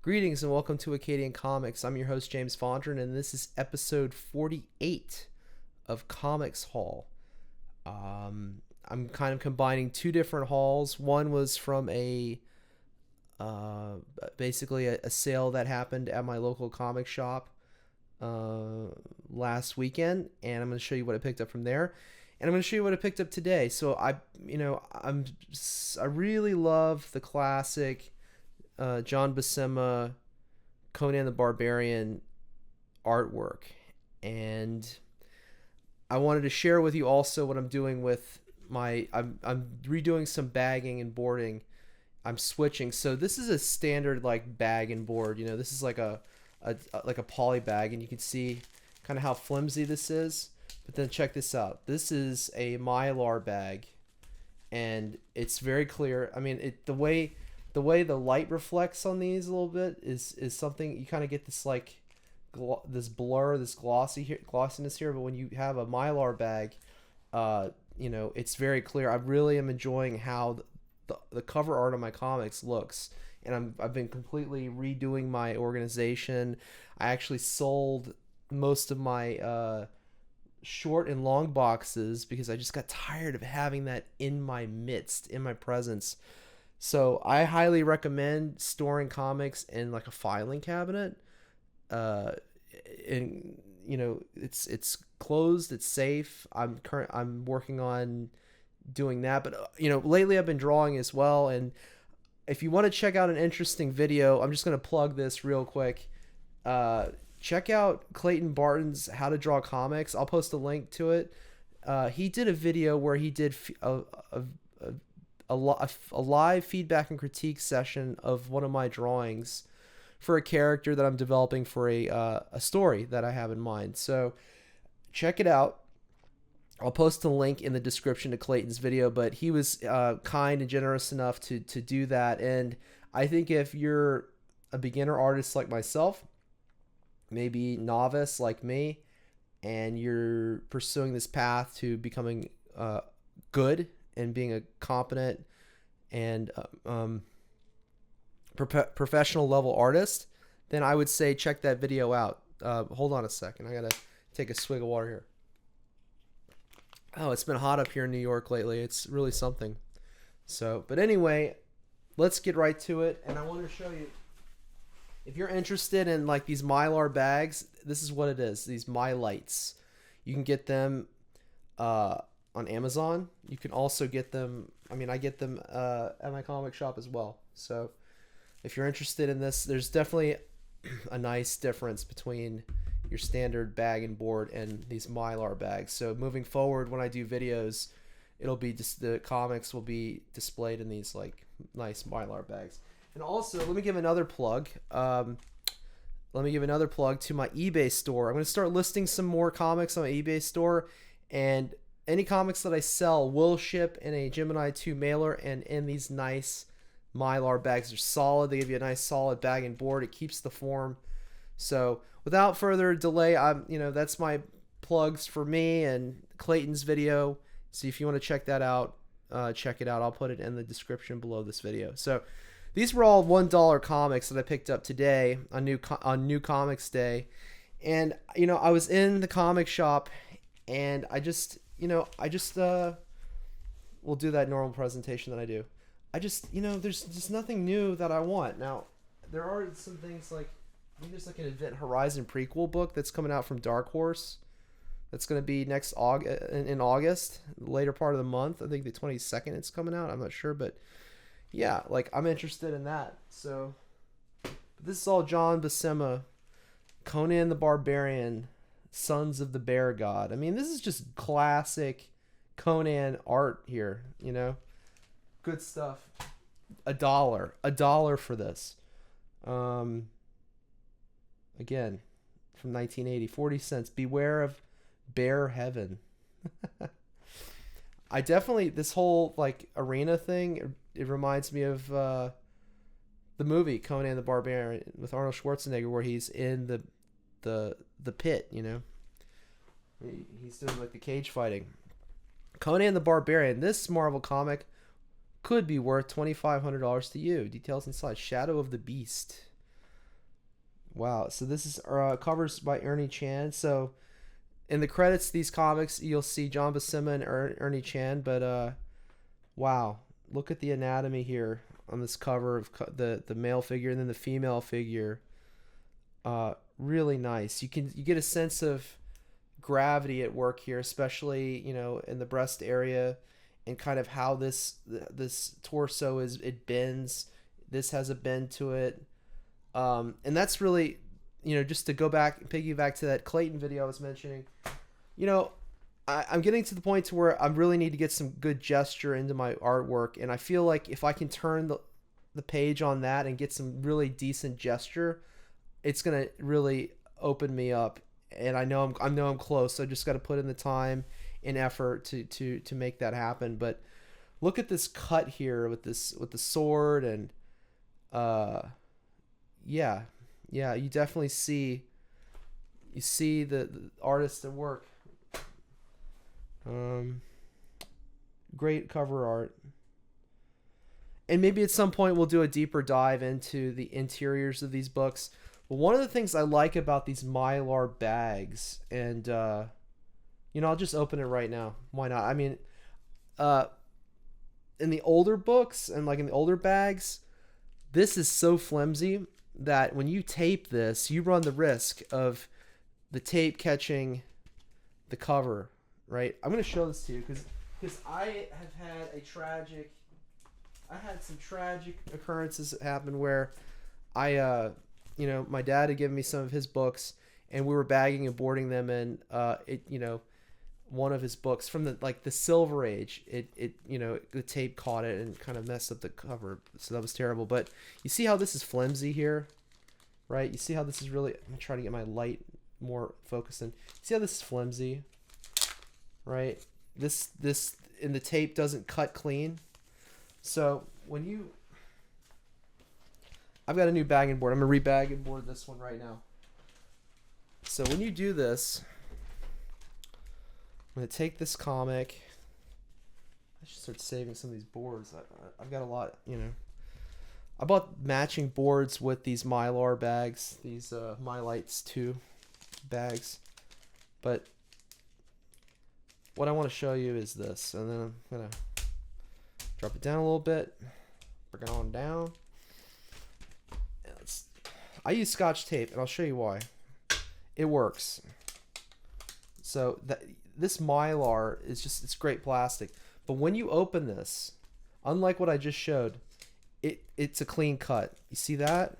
Greetings and welcome to Acadian Comics. I'm your host, James Fondren, and this is episode 48 of Comics Haul. I'm kind of combining two different hauls. One was from basically a sale that happened at my local comic shop last weekend, and I'm going to show you what I picked up from there. And I'm going to show you what I picked up today. So I really love the classic John Buscema, Conan the Barbarian artwork, and I wanted to share with you also what I'm doing with I'm redoing some bagging and boarding. I'm switching. So this is a standard like bag and board. This is like a poly bag, and you can see kind of how flimsy this is. But then check this out. This is a Mylar bag, and it's very clear. I mean, the way the light reflects on these a little bit is something you kind of get this like this blur, this glossiness here. But when you have a Mylar bag, it's very clear. I really am enjoying how the cover art of my comics looks, and I've been completely redoing my organization. I actually sold most of my short and long boxes because I just got tired of having that in my midst, in my presence. So I highly recommend storing comics in like a filing cabinet. And it's closed, it's safe. I'm working on doing that, but lately I've been drawing as well. And if you want to check out an interesting video, I'm just going to plug this real quick. Check out Clayton Barton's How to Draw Comics. I'll post a link to it. He did a video where he did a live feedback and critique session of one of my drawings for a character that I'm developing for a story that I have in mind. So check it out. I'll post a link in the description to Clayton's video, but he was kind and generous enough to do that. And I think if you're a beginner artist like myself, maybe novice like me, and you're pursuing this path to becoming good and being a competent and professional level artist, then I would say check that video out. Hold on a second. I gotta take a swig of water here. Oh, it's been hot up here in New York lately. It's really something. So, but anyway, let's get right to it. And I want to show you, if you're interested in like these Mylar bags, this is what it is. These Mylights. You can get them on Amazon. You can also get them, I get them at my comic shop as well. So if you're interested in this, there's definitely a nice difference between your standard bag and board and these Mylar bags. So moving forward, when I do videos, it'll be just the comics will be displayed in these like nice Mylar bags. And also, let me give another plug. Let me give another plug to my eBay store. I'm going to start listing some more comics on my eBay store, and any comics that I sell will ship in a Gemini 2 mailer and in these nice Mylar bags. They're solid. They give you a nice solid bag and board. It keeps the form. So without further delay, that's my plugs for me and Clayton's video. So if you want to check that out, check it out. I'll put it in the description below this video. So these were all $1 comics that I picked up today on New Comics Day. And, I was in the comic shop, and I just will do that normal presentation that I do. There's just nothing new that I want. Now, there are some things like, there's like an Event Horizon prequel book that's coming out from Dark Horse. That's going to be in August, later part of the month. I think the 22nd it's coming out. I'm not sure, but yeah, like I'm interested in that. So this is all John Buscema, Conan the Barbarian, Sons of the Bear God. This is just classic Conan art here, Good stuff. $1 for this. Again, from 1980, 40 cents. Beware of Bear Heaven. I definitely, this whole like arena thing, it reminds me of the movie Conan the Barbarian with Arnold Schwarzenegger, where he's in the pit, He's doing like the cage fighting. Conan the Barbarian. This Marvel comic could be worth $2,500 to you. Details inside. Shadow of the Beast. Wow. So this is covers by Ernie Chan. So in the credits, these comics, you'll see John Buscema and Ernie Chan. But wow, look at the anatomy here on this cover of the male figure and then the female figure. Really nice. You get a sense of gravity at work here, especially in the breast area, and kind of how this torso it bends. This has a bend to it, and that's really, just to go back piggyback to that Clayton video I was mentioning. I'm getting to the point to where I really need to get some good gesture into my artwork, and I feel like if I can turn the page on that and get some really decent gesture, it's gonna really open me up. And I know I'm close. So I just got to put in the time and effort to make that happen. But look at this cut here with the sword, and yeah, you definitely see the artist at work. Great cover art. And maybe at some point we'll do a deeper dive into the interiors of these books. But one of the things I like about these Mylar bags, and I'll just open it right now. Why not? I mean, in the older books and like in the older bags, this is so flimsy that when you tape this, you run the risk of the tape catching the cover, right? I'm going to show this to you because I had some tragic occurrences that happened where my dad had given me some of his books, and we were bagging and boarding them, and one of his books from the Silver Age, the tape caught it and kind of messed up the cover, so that was terrible. But you see how this is flimsy here, right? You see how this is really, I'm gonna try to get my light more focused in. See how this is flimsy, right? This and the tape doesn't cut clean. So when I've got a new bagging board. I'm going to re-bag and board this one right now. So when you do this, I'm going to take this comic. I should start saving some of these boards. I've got a lot, I bought matching boards with these Mylar bags, these Mylites 2 bags. But what I want to show you is this. And then I'm going to drop it down a little bit. Bring it on down. I use Scotch tape, and I'll show you why. It works. So this Mylar is it's great plastic. But when you open this, unlike what I just showed, it's a clean cut. You see that?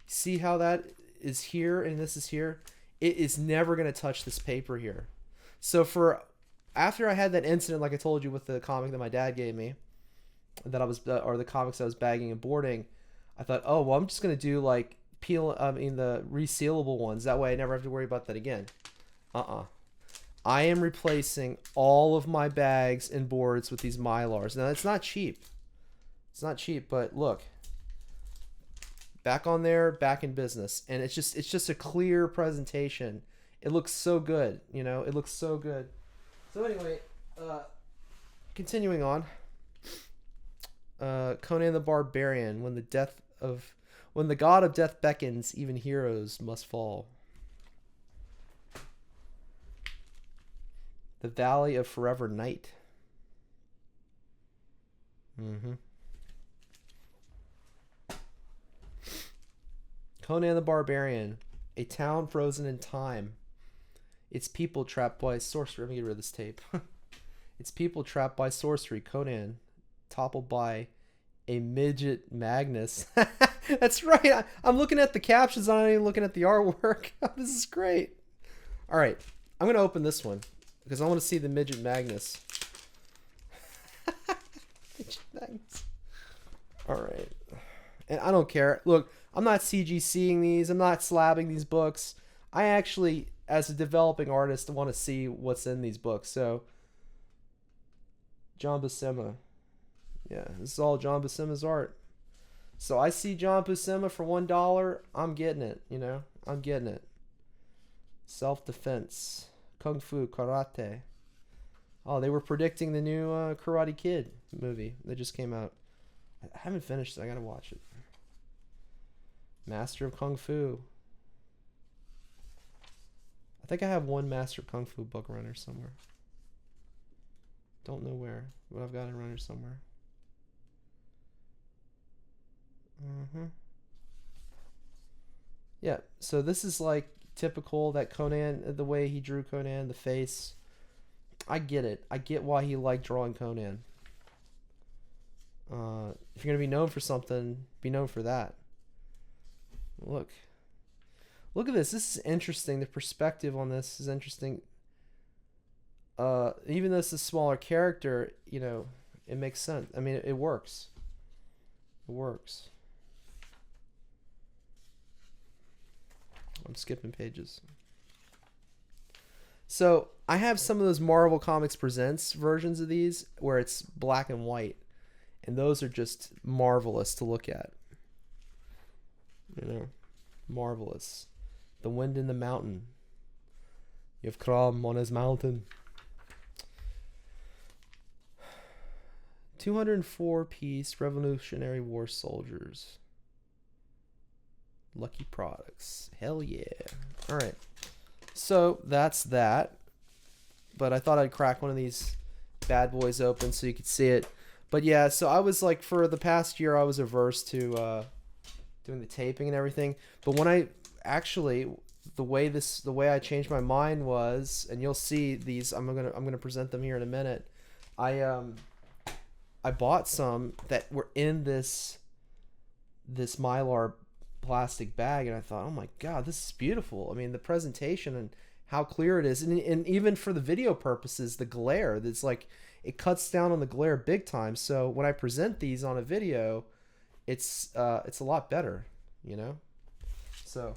See how that is here and this is here? It is never going to touch this paper here. So after I had that incident, like I told you with the comic that my dad gave me, or the comics I was bagging and boarding, I thought, oh, well, I'm just going to do like the resealable ones. That way I never have to worry about that again. I am replacing all of my bags and boards with these Mylars. Now, it's not cheap. It's not cheap, but look. Back on there, back in business. And it's just a clear presentation. It looks so good, It looks so good. So anyway, continuing on. Conan the Barbarian, when the god of death beckons, even heroes must fall. The Valley of Forever Night. Conan the Barbarian, a town frozen in time. Its people trapped by sorcery. Let me get rid of this tape. Its people trapped by sorcery. Conan, toppled by a midget Magnus. That's right. I'm looking at the captions. I'm not even looking at the artwork. This is great. All right. I'm going to open this one because I want to see the midget Magnus. Midget Magnus. All right. And I don't care. Look, I'm not CGCing these. I'm not slabbing these books. I actually, as a developing artist, want to see what's in these books. So, John Buscema. Yeah, this is all John Buscema's art. So I see John Buscema for $1. I'm getting it, I'm getting it. Self-defense. Kung Fu, karate. Oh, they were predicting the new Karate Kid movie that just came out. I haven't finished it. I gotta watch it. Master of Kung Fu. think I have one Master Kung Fu book runner somewhere. Don't know where, but I've got a runner somewhere. Yeah, so this is like typical that Conan, the way he drew Conan, the face. I get it. I get why he liked drawing Conan. If you're gonna be known for something, be known for that. Look at this. This is interesting. The perspective on this is interesting. Even though it's a smaller character, you know, it makes sense. I mean, it works. It works. I'm skipping pages. So I have some of those Marvel Comics Presents versions of these where it's black and white, and those are just marvelous to look at. You know, marvelous. The Wind in the Mountain. You have Crom on his mountain. 204-piece Revolutionary War soldiers. Lucky Products. Hell yeah. All right. So that's that. But I thought I'd crack one of these bad boys open so you could see it. But yeah, so I was like, for the past year, I was averse to doing the taping and everything. But when I actually, the way I changed my mind was, and you'll see these, I'm gonna present them here in a minute. I bought some that were in this Mylar plastic bag, and I thought, oh my god, this is beautiful. I mean, the presentation and how clear it is, and even for the video purposes, the glare, that's like, it cuts down on the glare big time. So when I present these on a video, it's a lot better, you know. So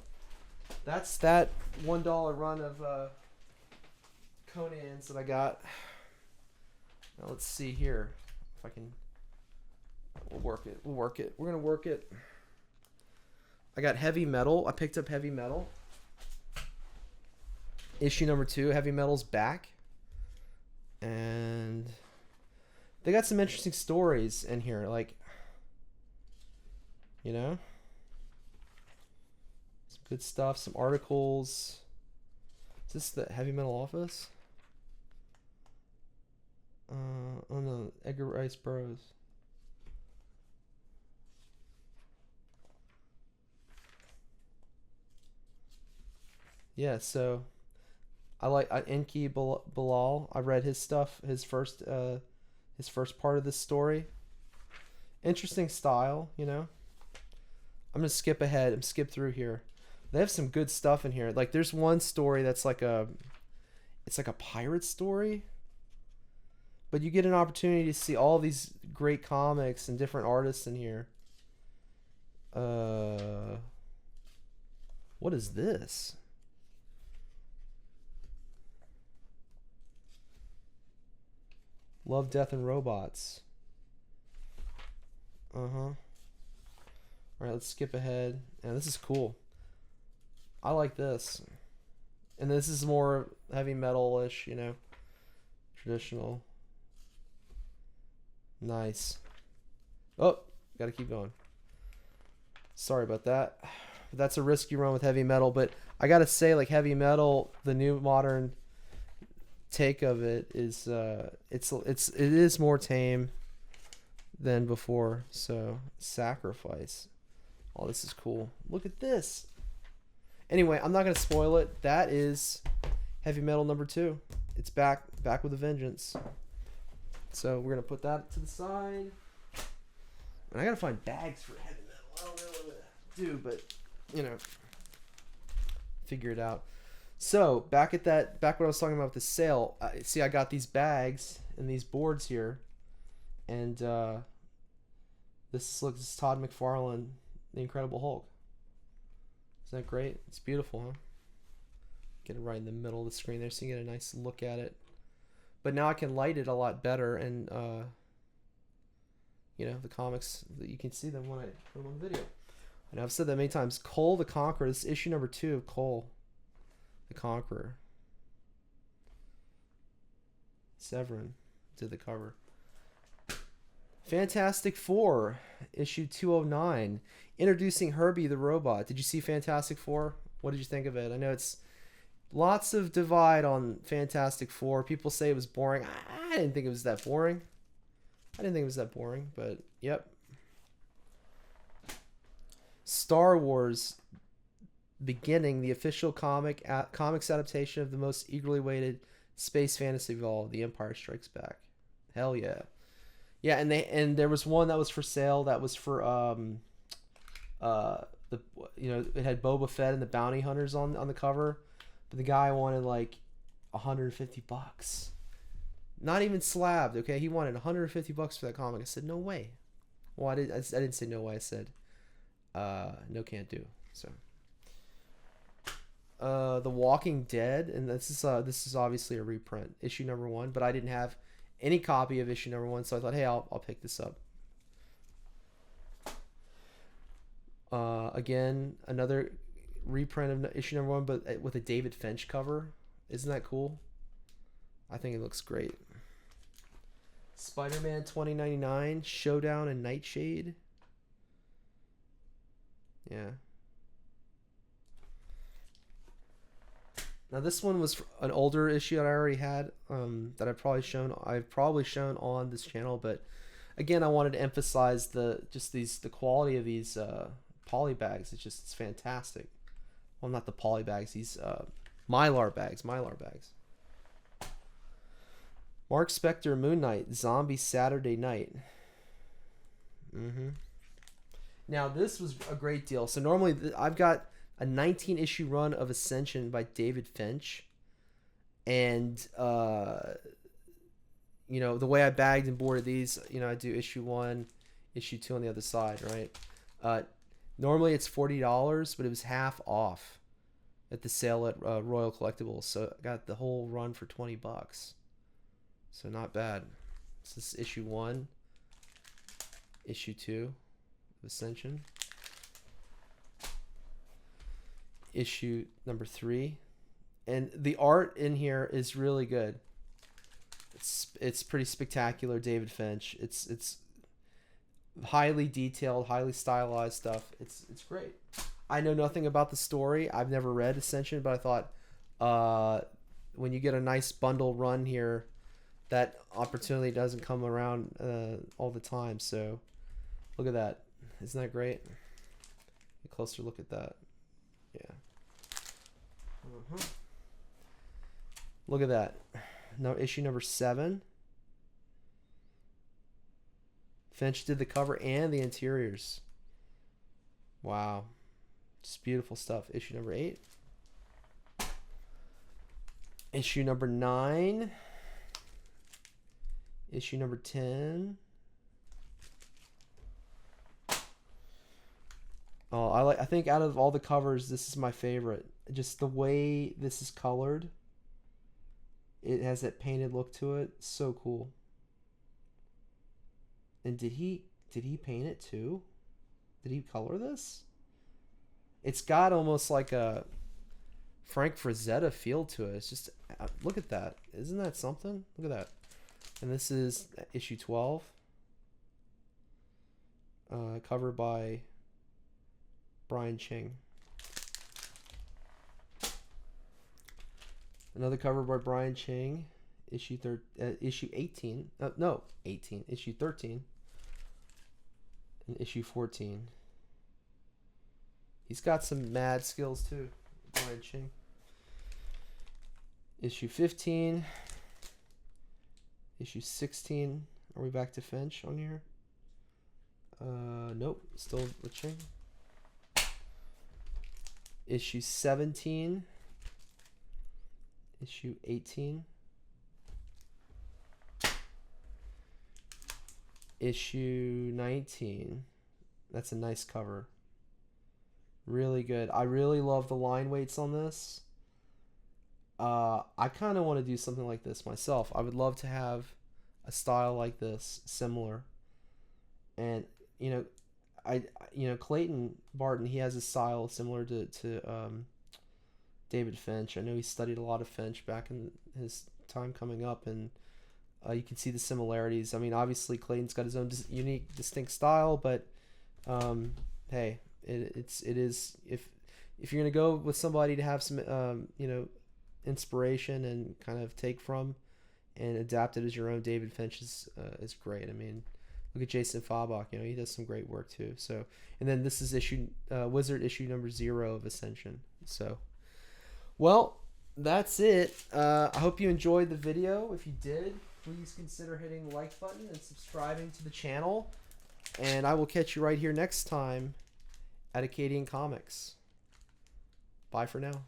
that's that $1 run of Conans that I got. Now let's see here if I can. We'll work it. We're gonna work it. I got Heavy Metal. I picked up Heavy Metal. Issue number 2. Heavy Metal's back. And they got some interesting stories in here. Like, you know, some good stuff. Some articles. Is this the Heavy Metal office? Oh no, Edgar Rice Burroughs. Yeah, so I like Enki Bilal. I read his stuff, his first part of this story. Interesting style, you know. I'm gonna skip ahead and skip through here. They have some good stuff in here. Like, there's one story that's like it's like a pirate story, but you get an opportunity to see all these great comics and different artists in here. What is this? Love, Death, and Robots. Alright, let's skip ahead. Yeah, this is cool. I like this. And this is more heavy metal-ish, you know. Traditional. Nice. Oh, gotta keep going. Sorry about that. That's a risky run with heavy metal, but I gotta say, like, heavy metal, the new modern take of it is it is more tame than before. So, Sacrifice. Oh, this is cool. Look at this. Anyway, I'm not gonna spoil it. That is Heavy Metal number 2. It's back with a vengeance. So we're gonna put that to the side. And I gotta find bags for heavy metal. I don't know what to do, but you know, figure it out. So back what I was talking about with the sale. See, I got these bags and these boards here, and this is Todd McFarlane, The Incredible Hulk. Isn't that great? It's beautiful, huh? Get it right in the middle of the screen there, so you get a nice look at it. But now I can light it a lot better, and you know, the comics, you can see them when I put them on video. And I've said that many times. Cole the Conqueror. This is issue number 2 of Cole the Conqueror. Severin did the cover. Fantastic Four, issue 209, introducing Herbie the Robot. Did you see Fantastic Four? What did you think of it? I know Lots of divide on Fantastic Four. People say it was boring. I didn't think it was that boring. I didn't think it was that boring, but yep. Star Wars beginning, the official comics adaptation of the most eagerly awaited space fantasy of all, The Empire Strikes Back. Hell yeah. Yeah, and there was one that was for sale that was for the it had Boba Fett and the bounty hunters on the cover, but the guy wanted like $150. Not even slabbed, okay? He wanted $150 for that comic. I said, "No way." Well, I didn't say no way. I said no, can't do. So The Walking Dead, and this is obviously a reprint, issue number 1, but I didn't have any copy of issue number 1, so I thought, hey, I'll pick this up. Again, another reprint of issue number 1, but with a David Finch cover. Isn't that cool? I think it looks great. Spider-Man 2099, Showdown and Nightshade. Yeah. Now this one was an older issue that I already had, that I've probably shown on this channel, but again, I wanted to emphasize the quality of these poly bags. It's fantastic. Well, not the poly bags, these mylar bags. Mark Spector, Moon Knight, Zombie Saturday Night. Now this was a great deal. So normally I've got a 19 issue run of Ascension by David Finch, and the way I bagged and boarded these, I do issue 1, issue 2 on the other side, right? Normally it's $40, but it was half off at the sale at Royal Collectibles, so I got the whole run for $20. So not bad. This is issue 1, issue 2 of Ascension, issue number 3, and the art in here is really good. It's pretty spectacular. David Finch. It's highly detailed, highly stylized stuff. It's great. I know nothing about the story. I've never read Ascension, but I thought when you get a nice bundle run here, that opportunity doesn't come around all the time. So look at that. Isn't that great? A closer look at that. Yeah. Look at that. Now issue number 7. Finch did the cover and the interiors. Wow. Just beautiful stuff. Issue number 8. Issue number 9. Issue number 10. Oh, I think out of all the covers, this is my favorite. Just the way this is colored. It has that painted look to it. So cool. And did he paint it too? Did he color this? It's got almost like a Frank Frazetta feel to it. It's just, look at that. Isn't that something? Look at that. And this is issue 12. Covered by Brian Ching. Another cover by Brian Ching. Issue 18. No, 18. Issue 13. And issue 14. He's got some mad skills too, Brian Ching. Issue 15. Issue 16. Are we back to Finch on here? Nope. Still with Ching. Issue 17. Issue 18. Issue 19. That's a nice cover. Really good. I really love the line weights on this. I kind of want to do something like this myself. I would love to have a style like this, similar. And Clayton Barton, he has a style similar to David Finch. I know he studied a lot of Finch back in his time coming up, and you can see the similarities. I mean, obviously Clayton's got his own unique, distinct style, but hey, it is if you're gonna go with somebody to have some inspiration and kind of take from and adapt it as your own. David Finch is great. I mean, look at Jason Fabach. You know, he does some great work too. So, and then this is Wizard issue number 0 of Ascension. So, well, that's it. I hope you enjoyed the video. If you did, please consider hitting the like button and subscribing to the channel. And I will catch you right here next time at Acadian Comics. Bye for now.